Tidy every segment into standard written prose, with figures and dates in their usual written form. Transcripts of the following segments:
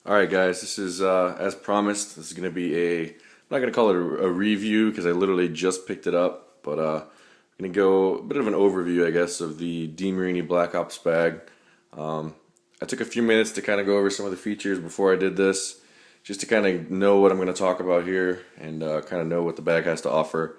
Alright guys, this is as promised. This is going to be I'm not going to call it a review because I literally just picked it up, but I'm going to go a bit of an overview, I guess, of the Demarini Black Ops bag. I took a few minutes to kind of go over some of the features before I did this, just to kind of know what I'm going to talk about here and kind of know what the bag has to offer.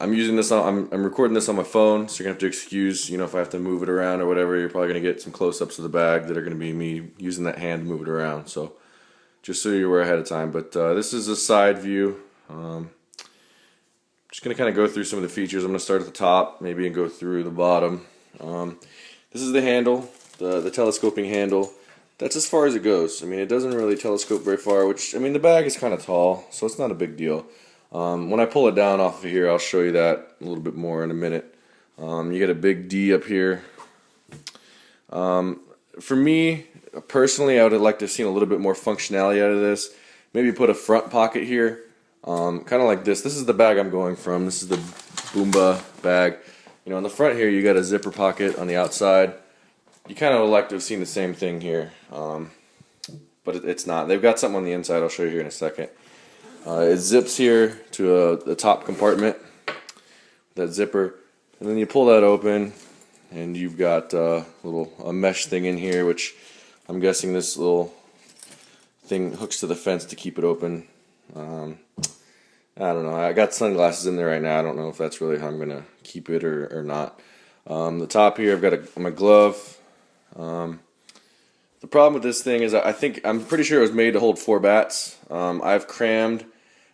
I'm using this I'm recording this on my phone, so you're gonna have to excuse, if I have to move it around or whatever. You're probably gonna get some close-ups of the bag that are gonna be me using that hand to move it around. So just so you're aware ahead of time. But this is a side view. Just gonna kind of go through some of the features. I'm gonna start at the top, maybe, and go through the bottom. This is the handle, the telescoping handle. That's as far as it goes. I mean, it doesn't really telescope very far, which, I mean, the bag is kind of tall, so it's not a big deal. When I pull it down off of here, I'll show you that a little bit more in a minute. You get a big D up here. For me, personally, I would have liked to have seen a little bit more functionality out of this. Maybe put a front pocket here, kind of like this. This is the bag I'm going from. This is the Boomba bag. On the front here, you got a zipper pocket on the outside. You kind of would like to have seen the same thing here, but it's not. They've got something on the inside. I'll show you here in a second. It zips here to the top compartment, that zipper, and then you pull that open, and you've got a mesh thing in here, which I'm guessing this little thing hooks to the fence to keep it open. I don't know. I got sunglasses in there right now. I don't know if that's really how I'm gonna keep it or not. The top here, I've got my glove. The problem with this thing is I'm pretty sure it was made to hold 4 bats. I've crammed,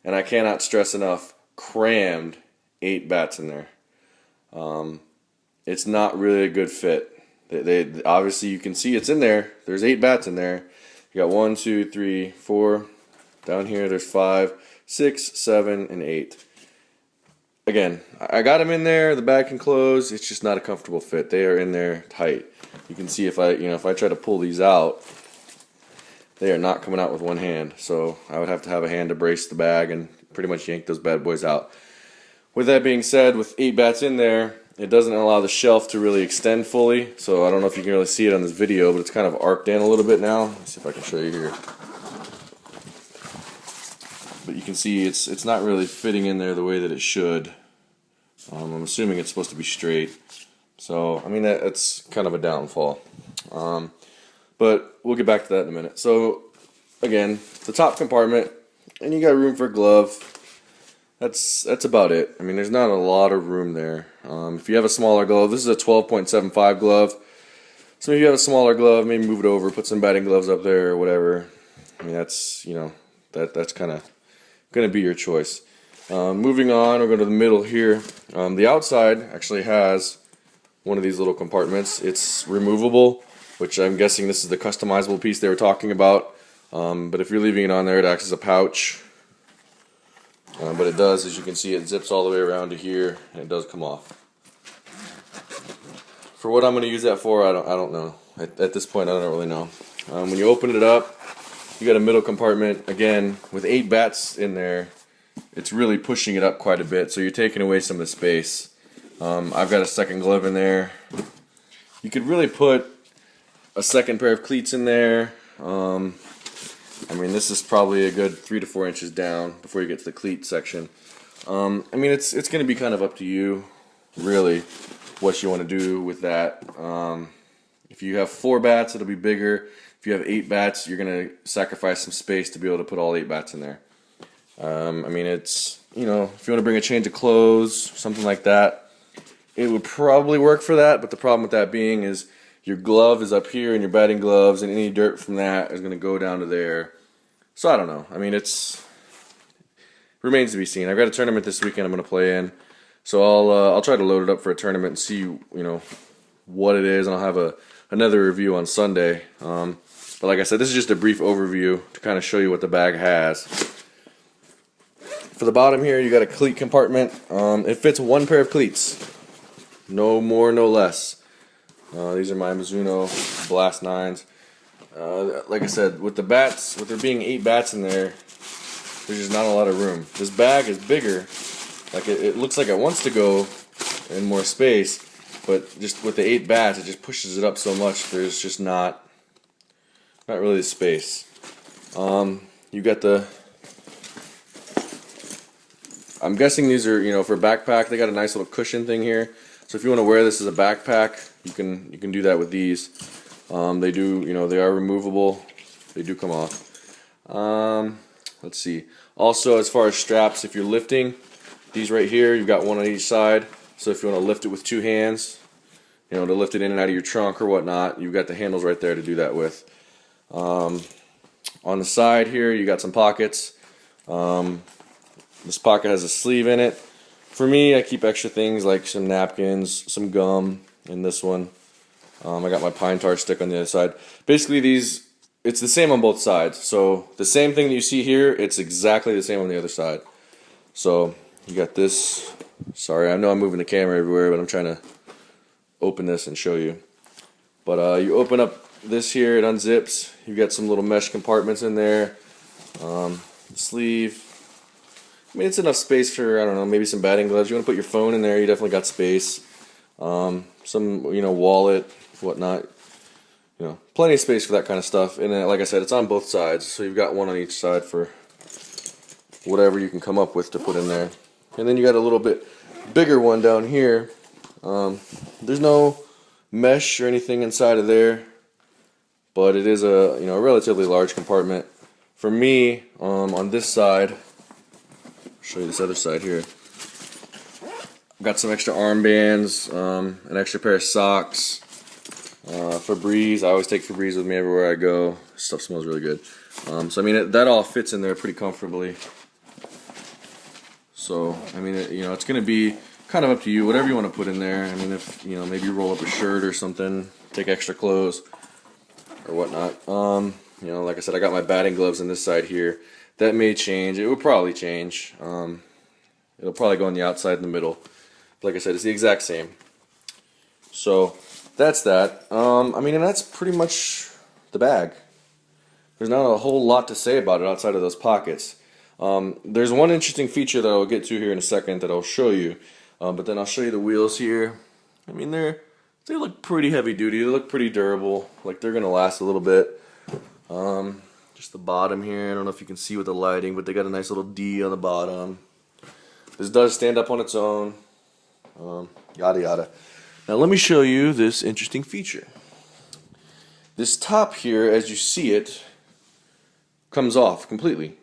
and I cannot stress enough, crammed 8 bats in there. It's not really a good fit. They obviously, you can see it's in there. There's 8 bats in there. You got 1, 2, 3, 4. Down here there's 5, 6, 7, and 8. Again, I got them in there. The bag can close. It's just not a comfortable fit. They are in there tight. You can see if I try to pull these out, they are not coming out with one hand. So I would have to have a hand to brace the bag and pretty much yank those bad boys out. With that being said, with 8 bats in there, it doesn't allow the shelf to really extend fully. So I don't know if you can really see it on this video, but it's kind of arced in a little bit now. Let's see if I can show you here. But you can see it's not really fitting in there the way that it should. I'm assuming it's supposed to be straight. So, I mean, that's kind of a downfall. But we'll get back to that in a minute. So, again, the top compartment, and you got room for a glove. That's about it. I mean, there's not a lot of room there. If you have a smaller glove, this is a 12.75 glove. So if you have a smaller glove, maybe move it over, put some batting gloves up there or whatever. I mean, that's kind of going to be your choice. Moving on, we'll go to the middle here. The outside actually has one of these little compartments. It's removable, which I'm guessing this is the customizable piece they were talking about. But if you're leaving it on there, it acts as a pouch. But it does, as you can see, it zips all the way around to here, and it does come off. For what I'm going to use that for, I don't know. At this point, I don't really know. When you open it up, you got a middle compartment. Again, with 8 bats in there, it's really pushing it up quite a bit, so you're taking away some of the space. I've got a second glove in there. You could really put a second pair of cleats in there. I mean, this is probably a good 3 to 4 inches down before you get to the cleat section. I mean, it's going to be kind of up to you, really, what you want to do with that. If you have 4 bats, it'll be bigger. If you have 8 bats, you're going to sacrifice some space to be able to put all 8 bats in there. I mean, it's, if you want to bring a change of clothes, something like that, it would probably work for that, but the problem with that being is your glove is up here and your batting gloves, and any dirt from that is going to go down to there. So I don't know. I mean, remains to be seen. I've got a tournament this weekend I'm going to play in, so I'll try to load it up for a tournament and see, what it is, and I'll have another review on Sunday. But like I said, this is just a brief overview to kind of show you what the bag has. For the bottom here, you got a cleat compartment. It fits 1 pair of cleats. No more, no less. These are my Mizuno Blast 9s. Like I said, with there being 8 bats in there, there's just not a lot of room. This bag is bigger. Like it looks like it wants to go in more space, but just with the 8 bats, it just pushes it up so much. There's just not not really the space. You got the, I'm guessing these are, you know, for backpack. They got a nice little cushion thing here. So if you want to wear this as a backpack, you can do that with these. They do, you know, they are removable. They do come off. Let's see. Also, as far as straps, if you're lifting, these right here, you've got one on each side. So if you want to lift it with two hands, you know, to lift it in and out of your trunk or whatnot, you've got the handles right there to do that with. On the side here, you got some pockets. This pocket has a sleeve in it. For me, I keep extra things like some napkins, some gum in this one. I got my pine tar stick on the other side. Basically, these, it's the same on both sides. So the same thing that you see here, it's exactly the same on the other side. So you got this. Sorry, I know I'm moving the camera everywhere, but I'm trying to open this and show you. But you open up this here, it unzips. You've got some little mesh compartments in there. Sleeve. I mean, it's enough space for, I don't know, maybe some batting gloves. You want to put your phone in there, you definitely got space. Some, you know, wallet, whatnot. You know, plenty of space for that kind of stuff. And then, like I said, it's on both sides, so you've got one on each side for whatever you can come up with to put in there. And then you got a little bit bigger one down here. There's no mesh or anything inside of there, but it is a, you know, a relatively large compartment. For me, on this side, show you this other side here. I've got some extra armbands, an extra pair of socks, Febreze. I always take Febreze with me everywhere I go. Stuff smells really good. So I mean, that all fits in there pretty comfortably. So I mean, you know, it's going to be kind of up to you, whatever you want to put in there. I mean, if, you know, maybe you roll up a shirt or something, take extra clothes or whatnot. You know, like I said, I got my batting gloves on this side here. That may change. It will probably change. It'll probably go on the outside in the middle. Like I said, it's the exact same. So that's that. I mean, and that's pretty much the bag. There's not a whole lot to say about it outside of those pockets. There's one interesting feature that I'll get to here in a second that I'll show you. But then I'll show you the wheels here. I mean, they look pretty heavy duty. They look pretty durable. Like they're gonna last a little bit. Just the bottom here. I don't know if you can see with the lighting, but they got a nice little D on the bottom. This does stand up on its own. Yada yada. Now let me show you this interesting feature. This top here, as you see it, comes off completely.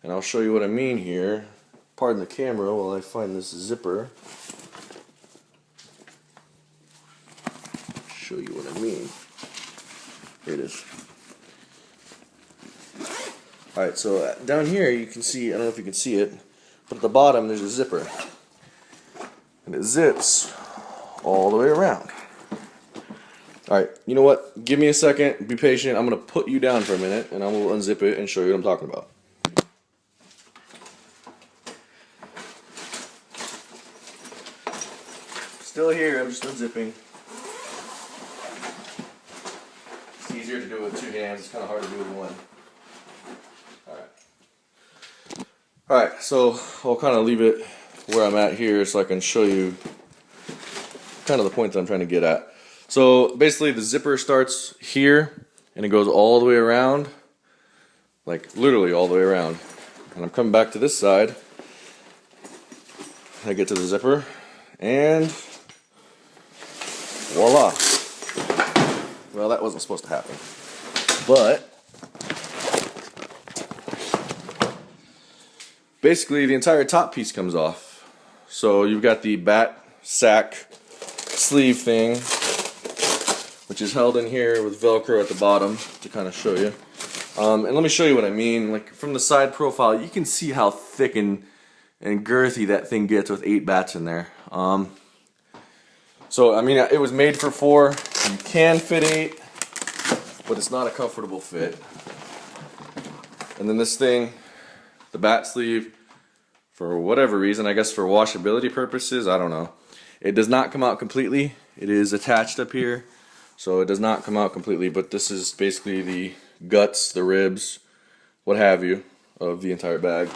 And I'll show you what I mean here. Pardon the camera while I find this zipper. Show you what I mean. Here it is. Alright, so down here you can see, I don't know if you can see it, but at the bottom there's a zipper. And it zips all the way around. Alright, you know what? Give me a second, be patient. I'm going to put you down for a minute and I will unzip it and show you what I'm talking about. Still here, I'm just unzipping. It's easier to do it with two hands, it's kind of hard to do with one. Alright, so I'll kind of leave it where I'm at here so I can show you kind of the point that I'm trying to get at. So basically the zipper starts here and it goes all the way around, like literally all the way around. And I'm coming back to this side. I get to the zipper and voila. Well, that wasn't supposed to happen. But basically the entire top piece comes off. So you've got the bat sack sleeve thing, which is held in here with Velcro at the bottom to kind of show you. And let me show you what I mean. Like from the side profile, you can see how thick and girthy that thing gets with 8 bats in there. So I mean, it was made for 4. You can fit 8, but it's not a comfortable fit. And then this thing, the bat sleeve, for whatever reason, I guess for washability purposes, I don't know. It does not come out completely. It is attached up here, so it does not come out completely, but this is basically the guts, the ribs, what have you, of the entire bag.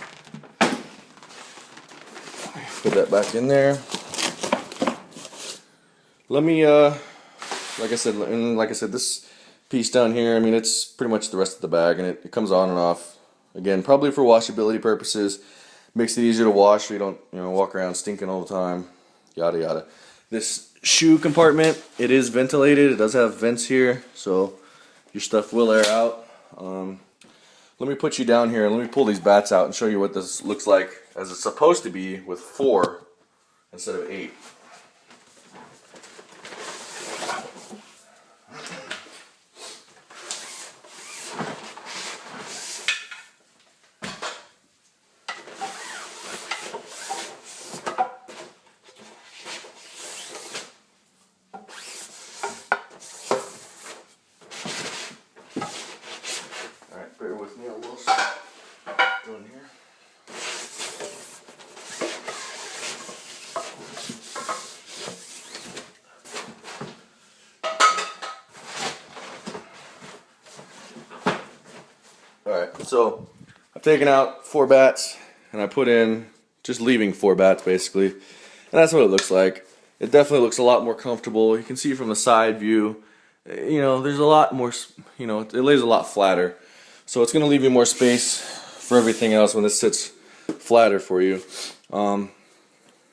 Put that back in there. Let me, like I said, this piece down here. I mean, it's pretty much the rest of the bag, and it comes on and off. Again, probably for washability purposes. Makes it easier to wash so you don't, walk around stinking all the time. Yada yada. This shoe compartment, it is ventilated. It does have vents here, so your stuff will air out. Let me put you down here and let me pull these bats out and show you what this looks like as it's supposed to be with 4 instead of 8. Alright, bear with me, I'll almost done here. Alright, so I've taken out 4 bats and I put in, just leaving 4 bats basically, and that's what it looks like. It definitely looks a lot more comfortable. You can see from the side view, there's a lot more, it lays a lot flatter. So it's going to leave you more space for everything else when this sits flatter for you.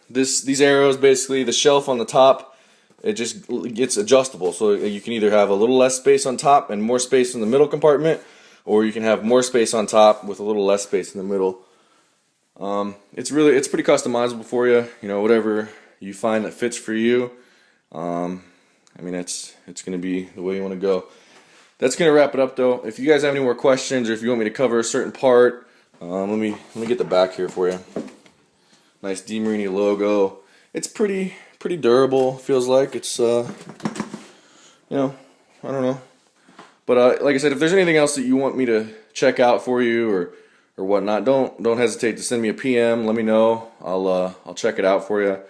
These arrows, basically, the shelf on the top, it just gets adjustable. So you can either have a little less space on top and more space in the middle compartment, or you can have more space on top with a little less space in the middle. It's pretty customizable for you. Whatever you find that fits for you. It's going to be the way you want to go. That's going to wrap it up, though. If you guys have any more questions, or if you want me to cover a certain part, let me get the back here for you. Nice Demarini logo. It's pretty durable. Feels like it's I don't know. But like I said, if there's anything else that you want me to check out for you or whatnot, don't hesitate to send me a PM. Let me know. I'll check it out for you.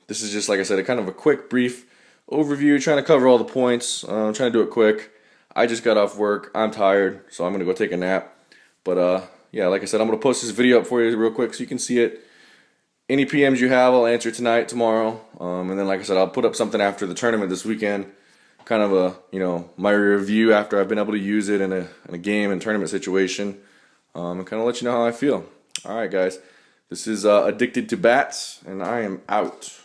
This is just, like I said, a kind of a quick, brief overview, trying to cover all the points. I'm trying to do it quick. I just got off work. I'm tired, so I'm gonna go take a nap. But yeah, like I said, I'm gonna post this video up for you real quick so you can see it. Any PMs you have, I'll answer tonight, tomorrow, and then, like I said, I'll put up something after the tournament this weekend. Kind of a my review after I've been able to use it in a game and tournament situation, and kind of let you know how I feel. All right, guys, this is Addicted to Bats, and I am out.